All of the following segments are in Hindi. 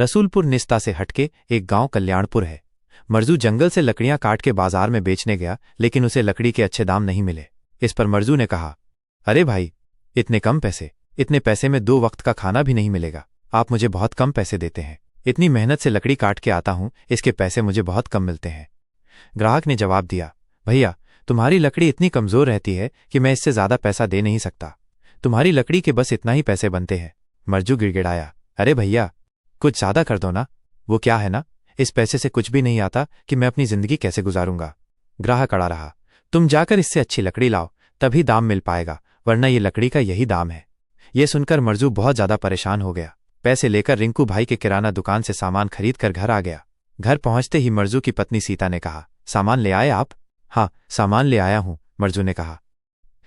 रसूलपुर निस्ता से हटके एक गांव कल्याणपुर है। मरजू जंगल से लकड़ियां काट के बाजार में बेचने गया, लेकिन उसे लकड़ी के अच्छे दाम नहीं मिले। इस पर मरजू ने कहा, अरे भाई, इतने कम पैसे, इतने पैसे में 2 वक्त का खाना भी नहीं मिलेगा। आप मुझे बहुत कम पैसे देते हैं। इतनी मेहनत से लकड़ी काट के आता हूं, इसके पैसे मुझे बहुत कम मिलते हैं। ग्राहक ने जवाब दिया, भैया, तुम्हारी लकड़ी इतनी कमजोर रहती है कि मैं इससे ज्यादा पैसा दे नहीं सकता। तुम्हारी लकड़ी के बस इतना ही पैसे बनते हैं। मरजू गिड़गिड़ाया, अरे भैया, कुछ ज्यादा कर दो ना। वो क्या है ना, इस पैसे से कुछ भी नहीं आता कि मैं अपनी जिंदगी कैसे गुजारूंगा। ग्राहक अड़ा रहा, तुम जाकर इससे अच्छी लकड़ी लाओ, तभी दाम मिल पाएगा, वरना ये लकड़ी का यही दाम है। ये सुनकर मरजू बहुत ज्यादा परेशान हो गया। पैसे लेकर रिंकू भाई के किराना दुकान से सामान खरीद कर घर आ गया। घर पहुंचते ही मरजू की पत्नी सीता ने कहा, सामान ले आए आप? हाँ, सामान ले आया हूं, मरजू ने कहा।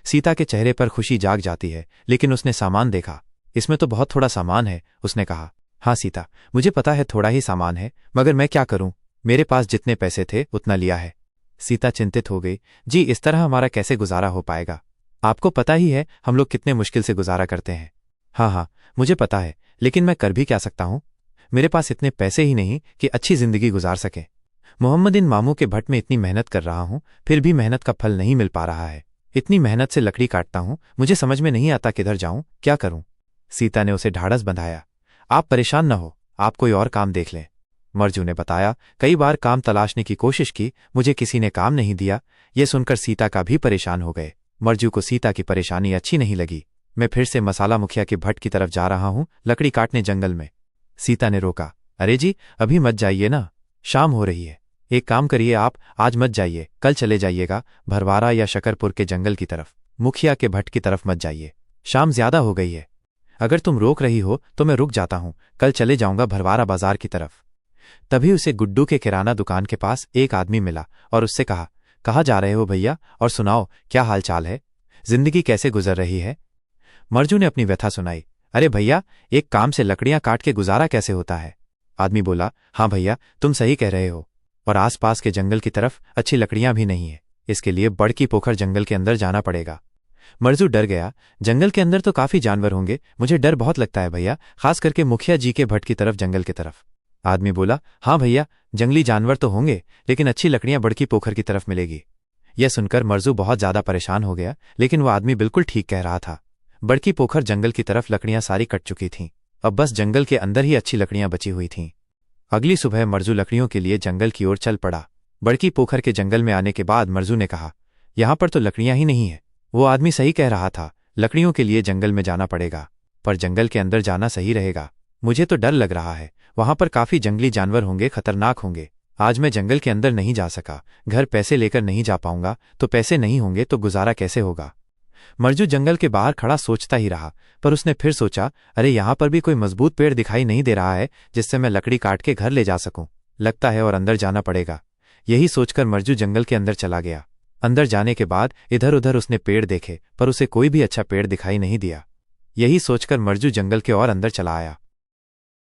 सीता के चेहरे पर खुशी जाग जाती है, लेकिन उसने सामान देखा, इसमें तो बहुत थोड़ा सामान है। उसने कहा, हाँ सीता, मुझे पता है थोड़ा ही सामान है, मगर मैं क्या करूं, मेरे पास जितने पैसे थे उतना लिया है। सीता चिंतित हो गई, जी, इस तरह हमारा कैसे गुजारा हो पाएगा? आपको पता ही है हम लोग कितने मुश्किल से गुजारा करते हैं। हाँ हाँ, मुझे पता है, लेकिन मैं कर भी क्या सकता हूं? मेरे पास इतने पैसे ही नहीं कि अच्छी जिंदगी गुजार सके। मोहम्मद इन मामू के भट्ट में इतनी मेहनत कर रहा हूं, फिर भी मेहनत का फल नहीं मिल पा रहा है। इतनी मेहनत से लकड़ी काटता हूं, मुझे समझ में नहीं आता किधर जाऊं, क्या करूं? सीता ने उसे ढाढ़स बंधाया, आप परेशान न हो, आप कोई और काम देख लें। मरजू ने बताया, कई बार काम तलाशने की कोशिश की, मुझे किसी ने काम नहीं दिया। ये सुनकर सीता का भी परेशान हो गए। मरजू को सीता की परेशानी अच्छी नहीं लगी। मैं फिर से मसाला मुखिया के भट्ट की तरफ जा रहा हूं, लकड़ी काटने जंगल में। सीता ने रोका, अरे जी, अभी मत जाइए ना, शाम हो रही है। एक काम करिए, आप आज मत जाइए, कल चले जाइएगा भरवारा या शकरपुर के जंगल की तरफ। मुखिया के भट्ट की तरफ मत जाइए, शाम ज्यादा हो गई है। अगर तुम रोक रही हो तो मैं रुक जाता हूं, कल चले जाऊंगा भरवारा बाजार की तरफ। तभी उसे गुड्डू के किराना दुकान के पास एक आदमी मिला और उससे कहा, कहाँ जा रहे हो भैया, और सुनाओ क्या हाल चाल है, जिंदगी कैसे गुजर रही है? मरजू ने अपनी व्यथा सुनाई, अरे भैया, एक काम से लकड़ियां काट के गुजारा कैसे होता है? आदमी बोला, हाँ भैया, तुम सही कह रहे हो, और आसपास के जंगल की तरफ अच्छी लकड़ियां भी नहीं है, इसके लिए बड़की पोखर जंगल के अंदर जाना पड़ेगा। मरजू डर गया, जंगल के अंदर तो काफी जानवर होंगे, मुझे डर बहुत लगता है भैया, खास करके मुखिया जी के भट्ट की तरफ, जंगल की तरफ। आदमी बोला, हाँ भैया, जंगली जानवर तो होंगे, लेकिन अच्छी लकड़ियां बड़की पोखर की तरफ मिलेगी। यह सुनकर मरजू बहुत ज्यादा परेशान हो गया, लेकिन वह आदमी बिल्कुल ठीक कह रहा था। बड़की पोखर जंगल की तरफ लकड़ियां सारी कट चुकी थीं, अब बस जंगल के अंदर ही अच्छी लकड़ियां बची हुई थीं। अगली सुबह मरजू लकड़ियों के लिए जंगल की ओर चल पड़ा। बड़की पोखर के जंगल में आने के बाद मरजू ने कहा, यहां पर तो लकड़ियां ही नहीं है। वो आदमी सही कह रहा था, लकड़ियों के लिए जंगल में जाना पड़ेगा, पर जंगल के अंदर जाना सही रहेगा। मुझे तो डर लग रहा है, वहां पर काफी जंगली जानवर होंगे, खतरनाक होंगे। आज मैं जंगल के अंदर नहीं जा सका, घर पैसे लेकर नहीं जा पाऊंगा, तो पैसे नहीं होंगे तो गुजारा कैसे होगा? मरजू जंगल के बाहर खड़ा सोचता ही रहा, पर उसने फिर सोचा, अरे यहां पर भी कोई मजबूत पेड़ दिखाई नहीं दे रहा है जिससे मैं लकड़ी काट के घर ले जा सकूं। लगता है और अंदर जाना पड़ेगा। यही सोचकर मरजू जंगल के अंदर चला गया। अंदर जाने के बाद इधर उधर उसने पेड़ देखे, पर उसे कोई भी अच्छा पेड़ दिखाई नहीं दिया। यही सोचकर मरजू जंगल के और अंदर चला आया।